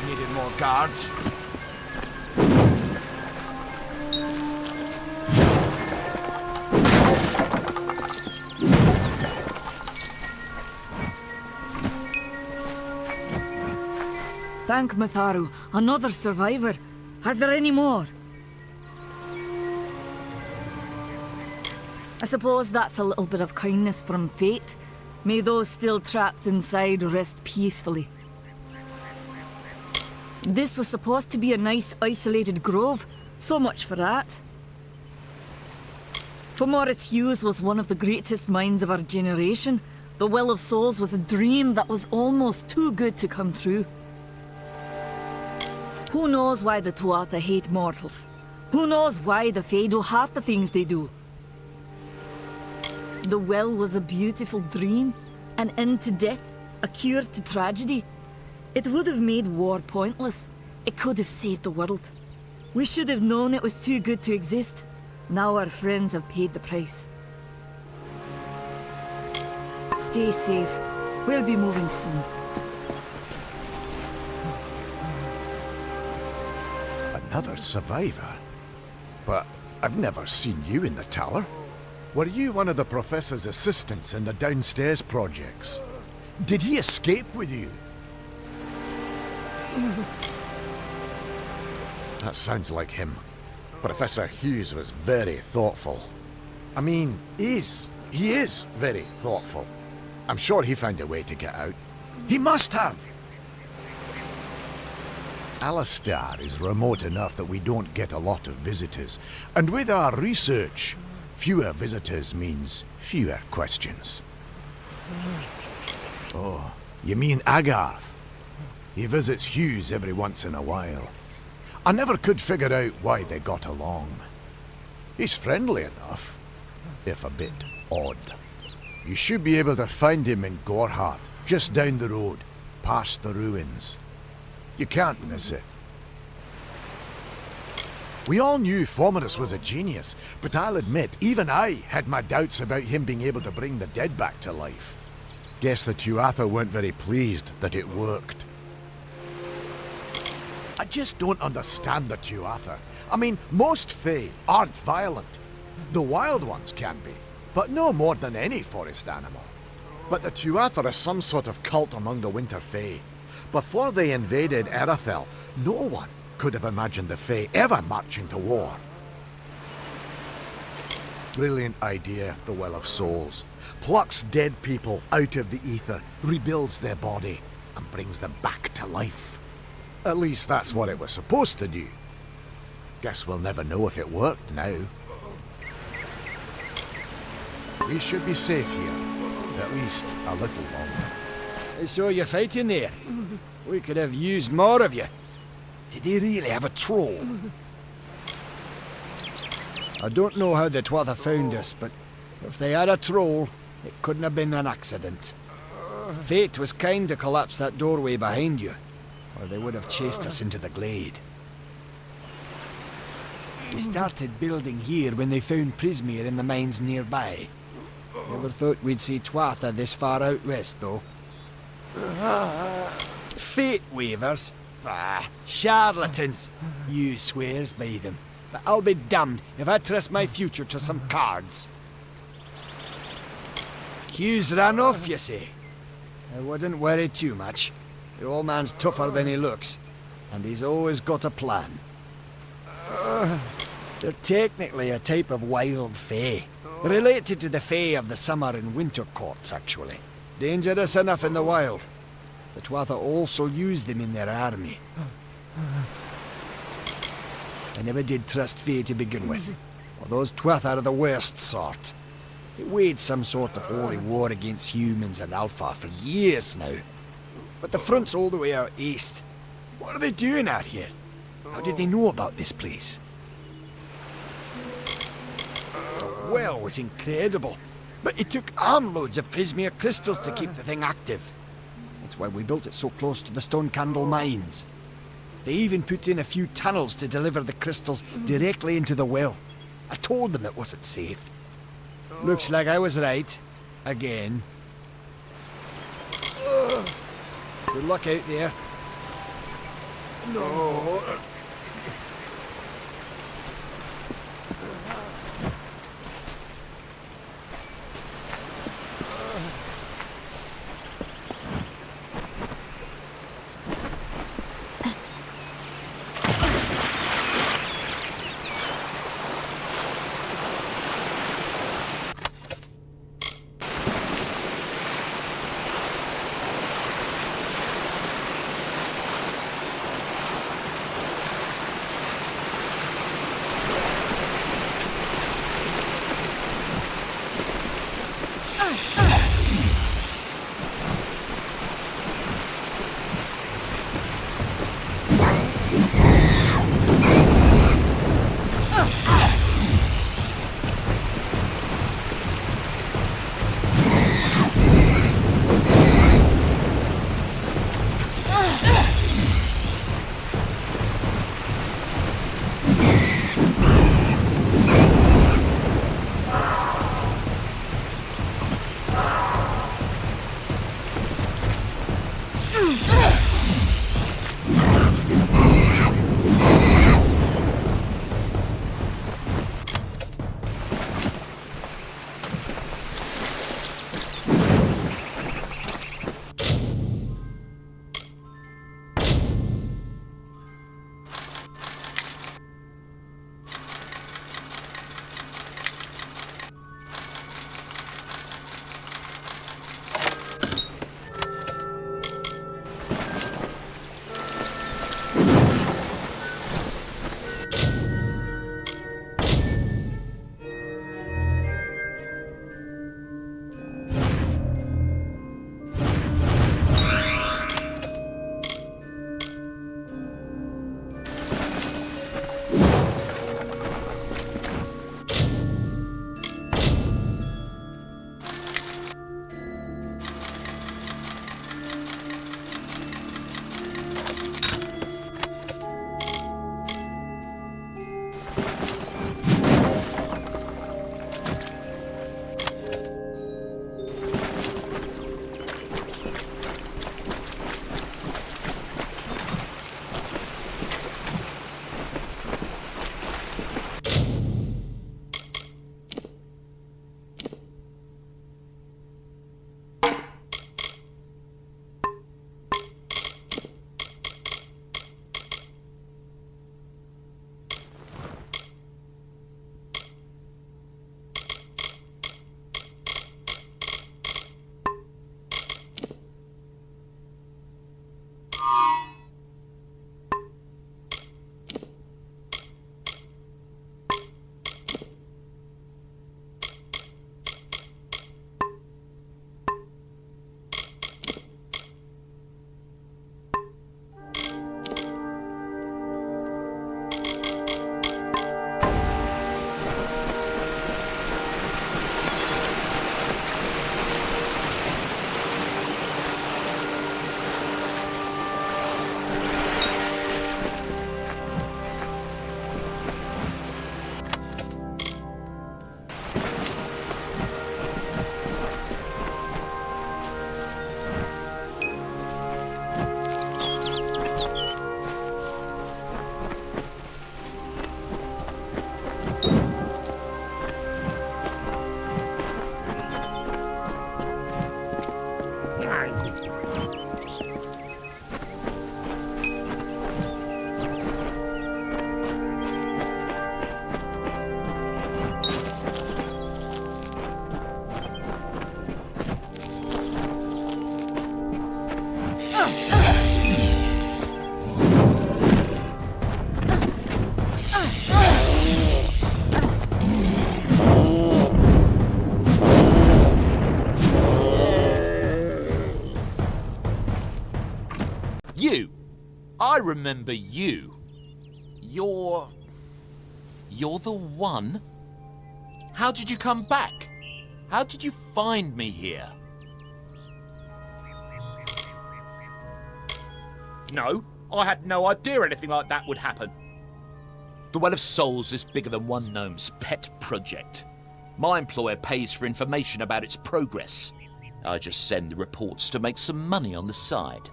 Needed more guards. Thank Matharu, another survivor. Are there any more? I suppose that's a little bit of kindness from fate. May those still trapped inside rest peacefully. This was supposed to be a nice isolated grove. So much for that. For Morris Hughes was one of the greatest minds of our generation. The Well of Souls was a dream that was almost too good to come true. Who knows why the Tuatha hate mortals? Who knows why the Fae do half the things they do? The well was a beautiful dream, an end to death, a cure to tragedy. It would have made war pointless. It could have saved the world. We should have known it was too good to exist. Now our friends have paid the price. Stay safe. We'll be moving soon. Another survivor? But I've never seen you in the tower. Were you one of the professor's assistants in the downstairs projects? Did he escape with you? That sounds like him. Professor Hughes was very thoughtful. I mean, he is very thoughtful. I'm sure he found a way to get out. He must have! Allestar is remote enough that we don't get a lot of visitors. And with our research, fewer visitors means fewer questions. Oh, you mean Agarth? He visits Hughes every once in a while. I never could figure out why they got along. He's friendly enough, if a bit odd. You should be able to find him in Gorhart, just down the road, past the ruins. You can't miss it. We all knew Fomerus was a genius, but I'll admit, even I had my doubts about him being able to bring the dead back to life. Guess the Tuatha weren't very pleased that it worked. I just don't understand the Tuatha. I mean, most Fae aren't violent. The wild ones can be, but no more than any forest animal. But the Tuatha are some sort of cult among the Winter Fae. Before they invaded Erythel, no one could have imagined the Fae ever marching to war. Brilliant idea, the Well of Souls. Plucks dead people out of the ether, rebuilds their body, and brings them back to life. At least that's what it was supposed to do. Guess we'll never know if it worked now. We should be safe here, at least a little longer. I saw you fighting there. We could have used more of you. Did they really have a troll? I don't know how the Tuatha found us, but if they had a troll, it couldn't have been an accident. Fate was kind to collapse that doorway behind you, or they would have chased us into the Glade. We started building here when they found Prismere in the mines nearby. Never thought we'd see Tuatha this far out west, though. Fate weavers? Ah, charlatans. You swears by them. But I'll be damned if I trust my future to some cards. Hughes ran off, you say? I wouldn't worry too much. The old man's tougher than he looks, and he's always got a plan. They're technically a type of wild fae. Related to the fae of the summer and winter courts, actually. Dangerous enough in the wild. The Tuatha also use them in their army. I never did trust Fae to begin with. Well, those Tuatha are the worst sort. They waged some sort of holy war against humans and Alpha for years now. But the front's all the way out east. What are they doing out here? How did they know about this place? The well was incredible, but it took armloads of Prismere crystals to keep the thing active. That's why we built it so close to the Stone Candle mines. They even put in a few tunnels to deliver the crystals directly into the well. I told them it wasn't safe. Looks like I was right. Again. Good luck out there. You! I remember you. You're the one? How did you come back? How did you find me here? No, I had no idea anything like that would happen. The Well of Souls is bigger than one gnome's pet project. My employer pays for information about its progress. I just send the reports to make some money on the side.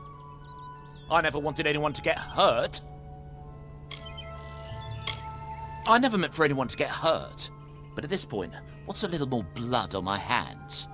I never wanted anyone to get hurt. I never meant for anyone to get hurt. But at this point, what's a little more blood on my hands?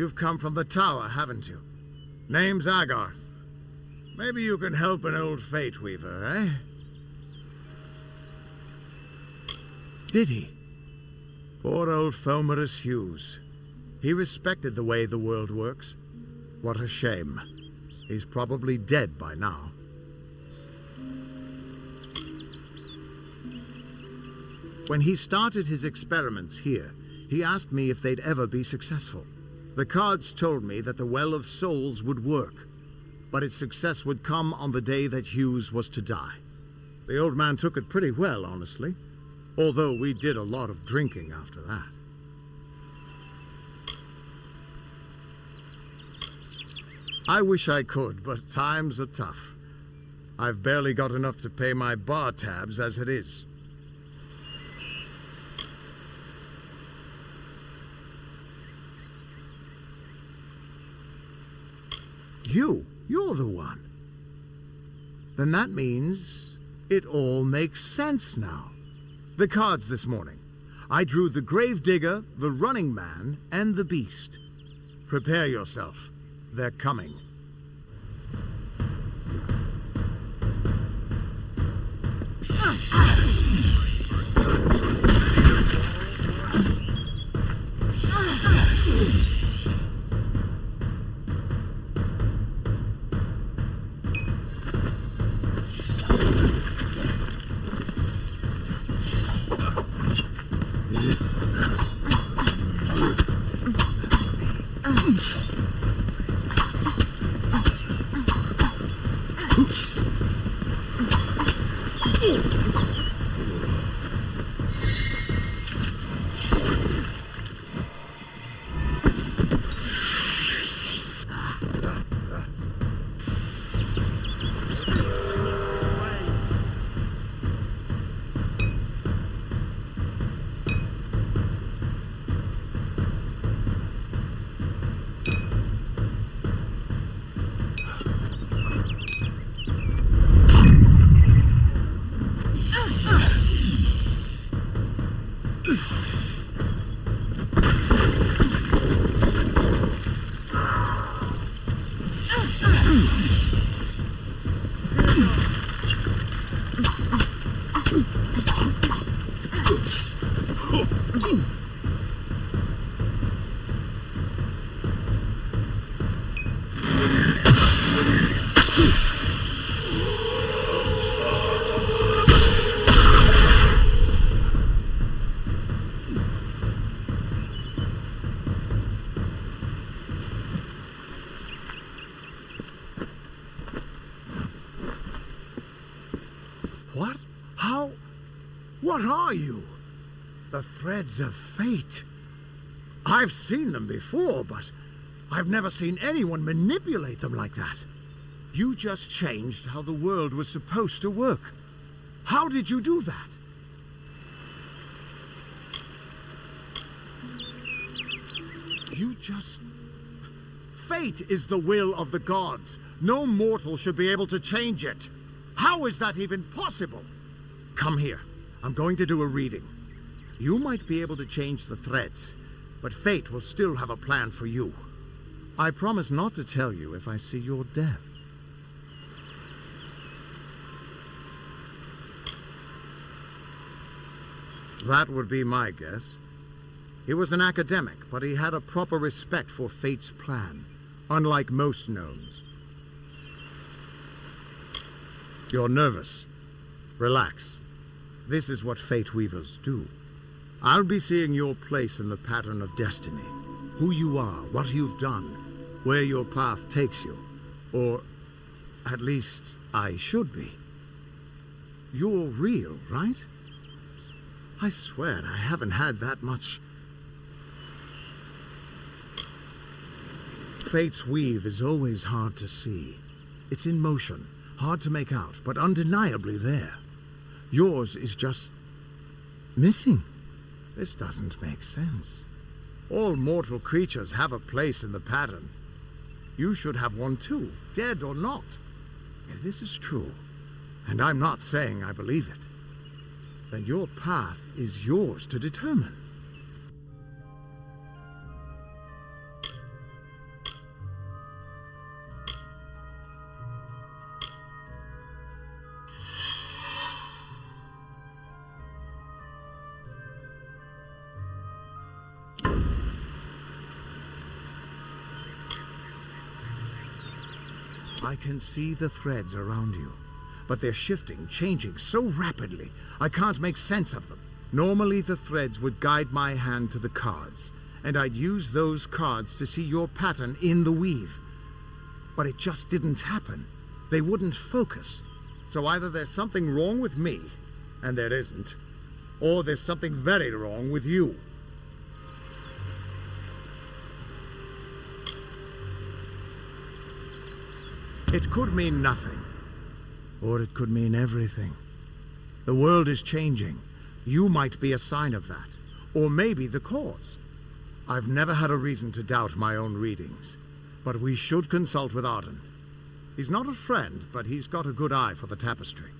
You've come from the tower, haven't you? Name's Agarth. Maybe you can help an old fate weaver, eh? Did he? Poor old Fomerus Hughes. He respected the way the world works. What a shame. He's probably dead by now. When he started his experiments here, he asked me if they'd ever be successful. The cards told me that the Well of Souls would work, but its success would come on the day that Hughes was to die. The old man took it pretty well, honestly, although we did a lot of drinking after that. I wish I could, but times are tough. I've barely got enough to pay my bar tabs as it is. You're the one. Then that means it all makes sense now. The cards this morning. I drew the Gravedigger, the Running Man, and the Beast. Prepare yourself. They're coming. What? How? What are you? The threads of fate. I've seen them before, but I've never seen anyone manipulate them like that. You just changed how the world was supposed to work. How did you do that? You just... Fate is the will of the gods. No mortal should be able to change it. How is that even possible? Come here. I'm going to do a reading. You might be able to change the threads, but fate will still have a plan for you. I promise not to tell you if I see your death. That would be my guess. He was an academic, but he had a proper respect for fate's plan, unlike most gnomes. You're nervous. Relax. This is what fate weavers do. I'll be seeing your place in the pattern of destiny. Who you are, what you've done, where your path takes you. Or, at least, I should be. You're real, right? I swear I haven't had that much. Fate's weave is always hard to see. It's in motion, hard to make out, but undeniably there. Yours is just... missing. This doesn't make sense. All mortal creatures have a place in the pattern. You should have one too, dead or not. If this is true, and I'm not saying I believe it, then your path is yours to determine. I can see the threads around you, but they're shifting, changing so rapidly, I can't make sense of them. Normally the threads would guide my hand to the cards, and I'd use those cards to see your pattern in the weave. But it just didn't happen. They wouldn't focus. So either there's something wrong with me, and there isn't, or there's something very wrong with you. It could mean nothing, or it could mean everything. The world is changing. You might be a sign of that, or maybe the cause. I've never had a reason to doubt my own readings, but we should consult with Ardena. He's not a friend, but he's got a good eye for the tapestry.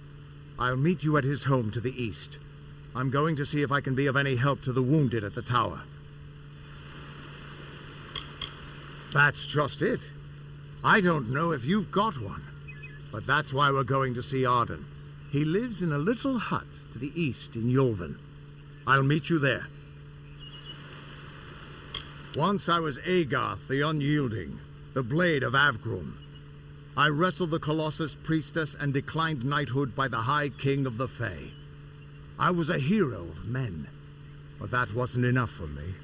I'll meet you at his home to the east. I'm going to see if I can be of any help to the wounded at the tower. That's just it. I don't know if you've got one, but that's why we're going to see Ardena. He lives in a little hut to the east in Yulven. I'll meet you there. Once I was Agarth the Unyielding, the blade of Avgrum. I wrestled the Colossus priestess and declined knighthood by the High King of the Fae. I was a hero of men, but that wasn't enough for me.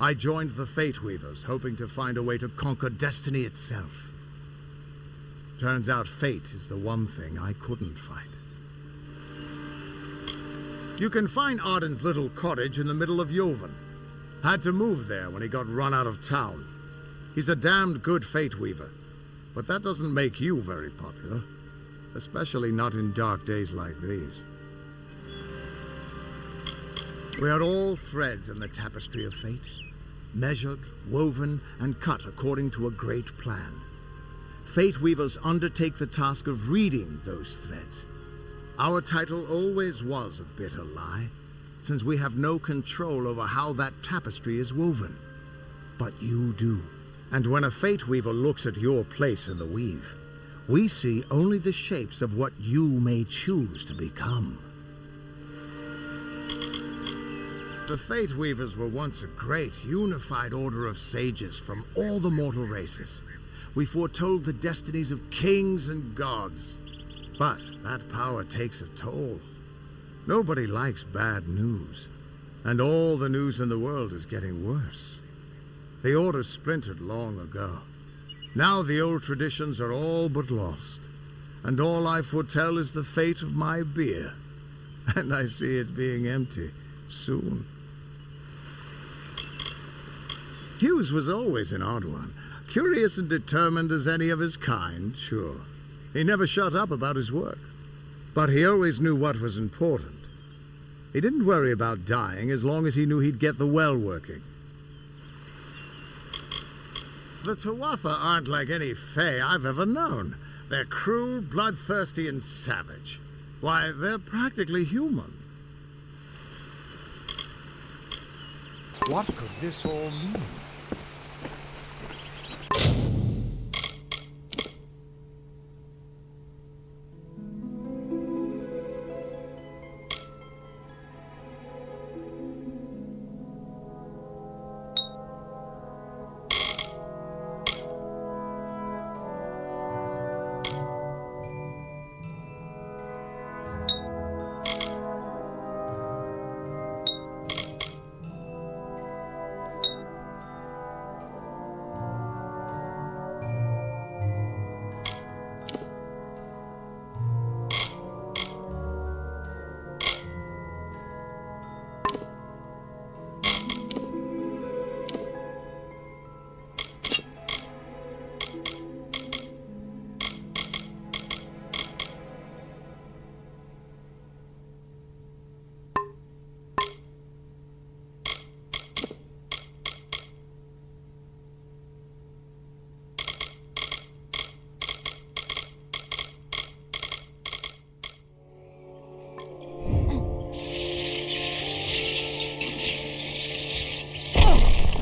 I joined the Fate Weavers, hoping to find a way to conquer destiny itself. Turns out fate is the one thing I couldn't fight. You can find Arden's little cottage in the middle of Yulven. Had to move there when he got run out of town. He's a damned good Fate Weaver, but that doesn't make you very popular. Especially not in dark days like these. We are all threads in the tapestry of fate. Measured, woven, and cut according to a great plan. Fate Weavers undertake the task of reading those threads. Our title always was a bitter lie, since we have no control over how that tapestry is woven. But you do. And when a Fate Weaver looks at your place in the weave, we see only the shapes of what you may choose to become. The Fate Weavers were once a great, unified order of sages from all the mortal races. We foretold the destinies of kings and gods. But that power takes a toll. Nobody likes bad news. And all the news in the world is getting worse. The order splintered long ago. Now the old traditions are all but lost. And all I foretell is the fate of my beer. And I see it being empty soon. Hughes was always an odd one. Curious and determined as any of his kind, sure. He never shut up about his work. But he always knew what was important. He didn't worry about dying as long as he knew he'd get the well working. The Tuatha aren't like any Fae I've ever known. They're cruel, bloodthirsty, and savage. Why, they're practically human. What could this all mean?